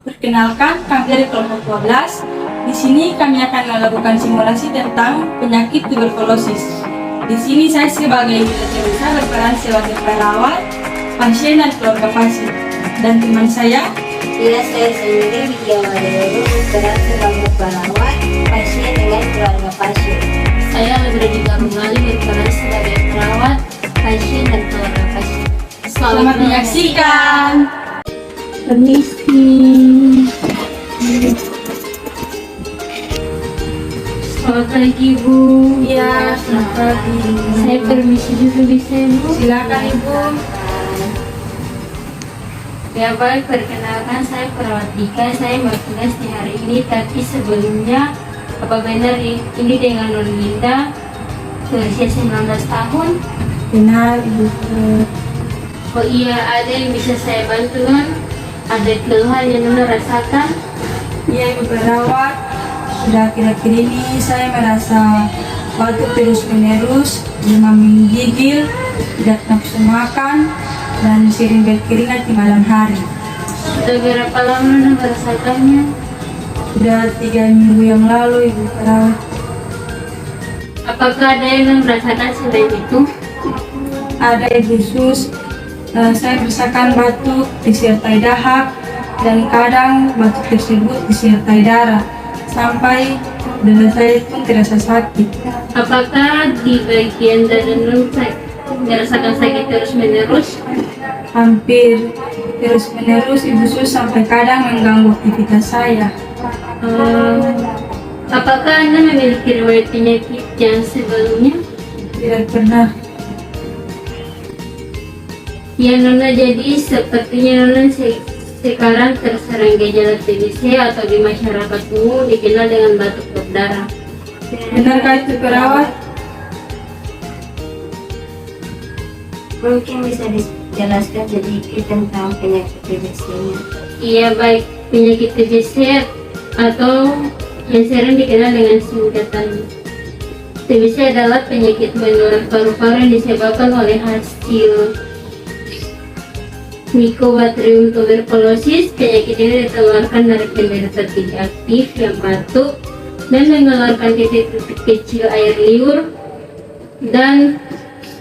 Perkenalkan, kami dari kelompok 12. Di sini kami akan melakukan simulasi tentang penyakit tuberkulosis. Di sini saya sebagai Teresa berperan sebagai perawat, pasien dan keluarga pasien. Dan teman saya, Saya sendiri Widya Wadayoro berperan sebagai perawat, pasien dengan keluarga pasien. Saya Lebredi Garungali berperan sebagai perawat, pasien dan keluarga pasien. selamat menyaksikan. Permisi. Selamat pagi Bu. Ya, selamat pagi. Saya permisi dulu bisa Bu. Silakan Ibu. Ya baik, perkenalkan saya perawat Dika. Saya bertugas di hari ini, tapi sebelumnya apa benar ini dengan Non Linda berusia 19 tahun? Benar Ibu. Oh iya, ada yang bisa saya bantu kan? Ada keluhan yang Nona rasakan? Ya Ibu perawat, sudah akhir-akhir ini saya merasa batuk terus menerus, demam menggigil, tidak nafsu makan, dan sering berkeringat di malam hari. Sudah berapa lama Nona merasakannya? Sudah 3 minggu yang lalu Ibu perawat. Apakah ada yang merasakan selain itu? Ada Ibu Sus, saya merasakan batuk disertai dahak, dan kadang batuk tersebut disertai darah, sampai dada saya pun terasa sakit. Apakah di bagian dada Nona merasakan sakit terus menerus? Hampir terus menerus Ibu Sus, sampai kadang mengganggu aktivitas saya. Apakah Anda memiliki riwayat penyakit yang sebelumnya? Tidak pernah. Ya Nona, jadi sepertinya Nona sekarang terserang gejala TBC atau di masyarakat umum dikenal dengan batuk berdarah. Benarkah itu perawat? Mungkin bisa dijelaskan sedikit tentang penyakit TBC-nya. Iya baik, penyakit TBC atau yang sering dikenal dengan singkatan TBC adalah penyakit menular paru-paru yang disebabkan oleh hasil Mycobacterium tuberculosis. Penyakit ini ditularkan dari penderita tidak aktif yang batuk dan mengeluarkan titik-titik kecil air liur dan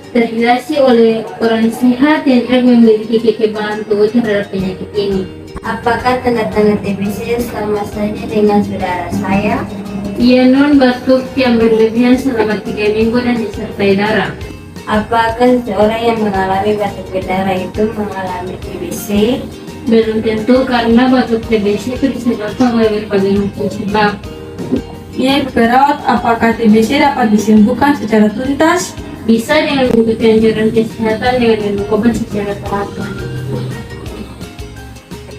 terindikasi oleh orang sehat yang tidak memiliki kekebalan tubuh terhadap penyakit ini. Apakah tanda-tanda TBC sama saja dengan saudara saya? Ia non batuk yang berlebihan selama 3 minggu dan disertai darah. Apakah seorang yang mengalami batuk berdarah itu mengalami TBC? Belum tentu, karena batuk TBC itu disebabkan oleh berbagai macam sebab. Ya Ibu perawat, apakah TBC dapat disembuhkan secara tuntas? Bisa dengan mengikuti anjuran kesehatan dengan minum obat secara teratur.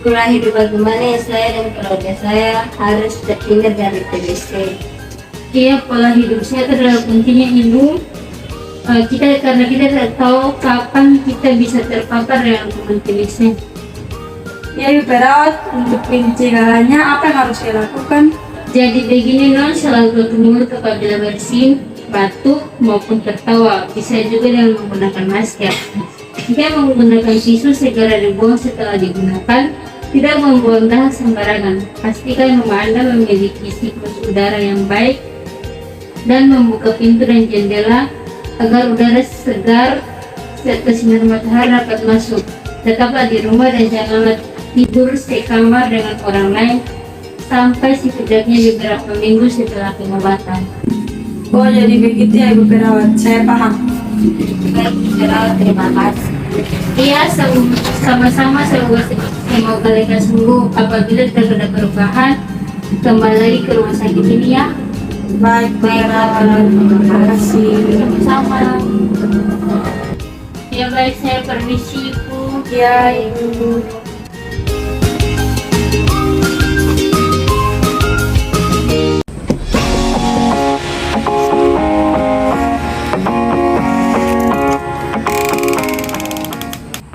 Pola hidup bagaimana yang saya dan keluarga saya harus terhindar dari TBC? Iya, pola hidup sehat adalah pentingnya ilmu. Karena kita tidak tahu kapan kita bisa terpapar dengan kuman TBC. Ya Ibu perawat, untuk pencegahannya apa yang harus saya lakukan? Jadi begini Non, selalu tutup mulut apabila bersin, batuk maupun tertawa. Bisa juga dengan menggunakan masker. Jika menggunakan tisu, segera dibuang setelah digunakan. Tidak membuang dahak sembarangan. Pastikan rumah Anda memiliki siklus udara yang baik dan membuka pintu dan jendela agar udara segar serta sinar matahari dapat masuk. Tetaplah di rumah dan janganlah tidur sekamar dengan orang lain sampai setidaknya beberapa minggu setelah pengobatan. Oh jadi begitu ya Ibu perawat, saya paham. Baik, perawat, terima kasih. Iya, sama-sama. Semoga lekas sembuh. Apabila terjadi perubahan, kembali lagi ke rumah sakit ini ya. Baik perawat, terima kasih. Sama. Ya baik, saya permisi Bu. Ya Ibu.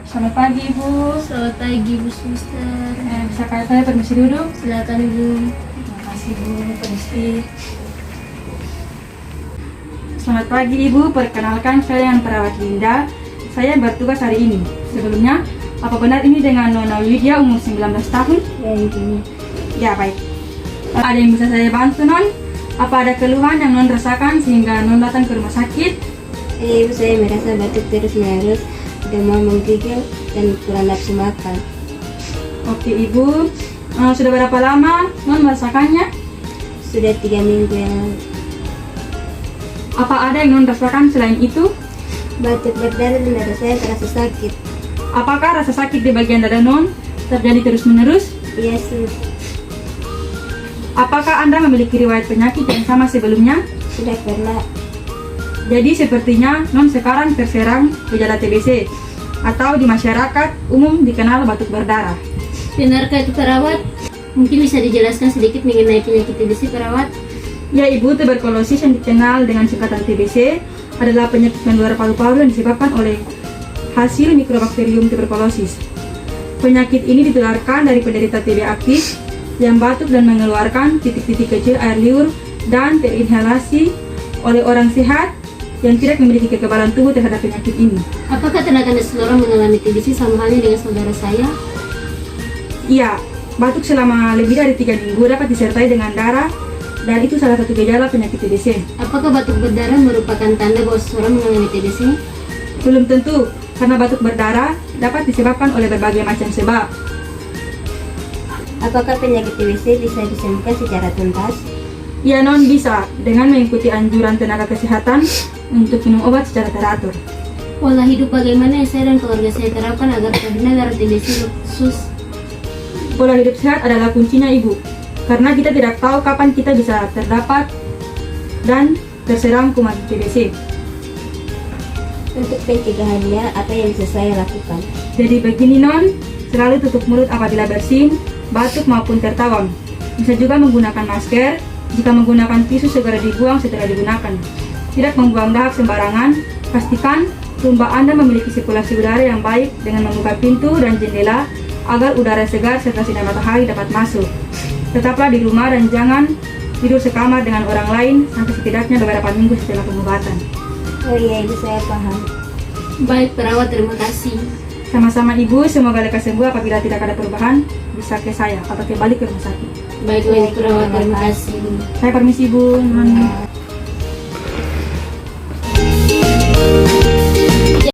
Selamat pagi Ibu. Selamat pagi Bu Suster. Bisa saya permisi duduk? Silakan Ibu. Terima kasih Bu, permisi. Selamat pagi Ibu, perkenalkan saya yang perawat Linda. Saya bertugas hari ini. Sebelumnya, Apa benar ini dengan Nona Widya umur 19 tahun? Ya, Ibu. Ya, baik. Ada yang bisa saya bantu, Non? Apa ada keluhan yang Non rasakan sehingga Non datang ke rumah sakit? Ibu, saya merasa batuk terus-menerus, demam menggigil, dan kurang nafsu makan. Oke, Ibu. Sudah berapa lama Non merasakannya? Sudah 3 minggu yang lalu. Apa ada yang Non rasakan selain itu? Batuk berdarah dan dada saya terasa sakit. Apakah rasa sakit di bagian dada Non terjadi terus-menerus? Iya, Su. Apakah Anda memiliki riwayat penyakit yang sama sebelumnya? Sudah pernah. Jadi sepertinya Non sekarang terserang gejala TBC atau di masyarakat umum dikenal batuk berdarah. Benarkah itu perawat? Mungkin bisa dijelaskan sedikit mengenai penyakit TBC perawat? Ya, Ibu, tuberkulosis yang dikenal dengan singkatan TBC adalah penyakit menular paru-paru yang disebabkan oleh hasil mikrobakterium tuberkulosis. Penyakit ini ditularkan dari penderita TB aktif yang batuk dan mengeluarkan titik-titik kecil air liur dan terinhalasi oleh orang sehat yang tidak memiliki kekebalan tubuh terhadap penyakit ini. Apakah tenaga seseorang mengalami TBC sama halnya dengan saudara saya? Iya, batuk selama lebih dari 3 minggu dapat disertai dengan darah dan itu salah satu gejala penyakit TBC. Apakah batuk berdarah merupakan tanda bahwa seseorang mengalami TBC? Belum tentu, karena batuk berdarah dapat disebabkan oleh berbagai macam sebab. Apakah penyakit TBC bisa disembuhkan secara tuntas? Ya, Non, bisa dengan mengikuti anjuran tenaga kesehatan untuk minum obat secara teratur. Pola hidup bagaimana yang saya dan keluarga saya terapkan agar terhindar dari TBC khusus? Pola hidup sehat adalah kuncinya, Ibu, karena kita tidak tahu kapan kita bisa terdapat dan terserang kuman TBC. Untuk pencegahannya, apa yang bisa saya lakukan? Jadi begini, Non, selalu tutup mulut apabila bersin, batuk maupun tertawang. Bisa juga menggunakan masker. Jika menggunakan tisu segera dibuang setelah digunakan. Tidak membuang dahak sembarangan. Pastikan rumah Anda memiliki sirkulasi udara yang baik dengan membuka pintu dan jendela agar udara segar serta sinar matahari dapat masuk. Tetaplah di rumah dan jangan tidur sekamar dengan orang lain sampai setidaknya beberapa minggu setelah pengobatan. Oh iya, Ibu, saya paham. Baik perawat, terima kasih. Sama-sama, Ibu, semoga lekas sembuh. Apabila tidak ada perubahan, bisa ke saya atau kembali ke rumah sakit. Baiklah perawat, terima kasih. Saya permisi, Bu.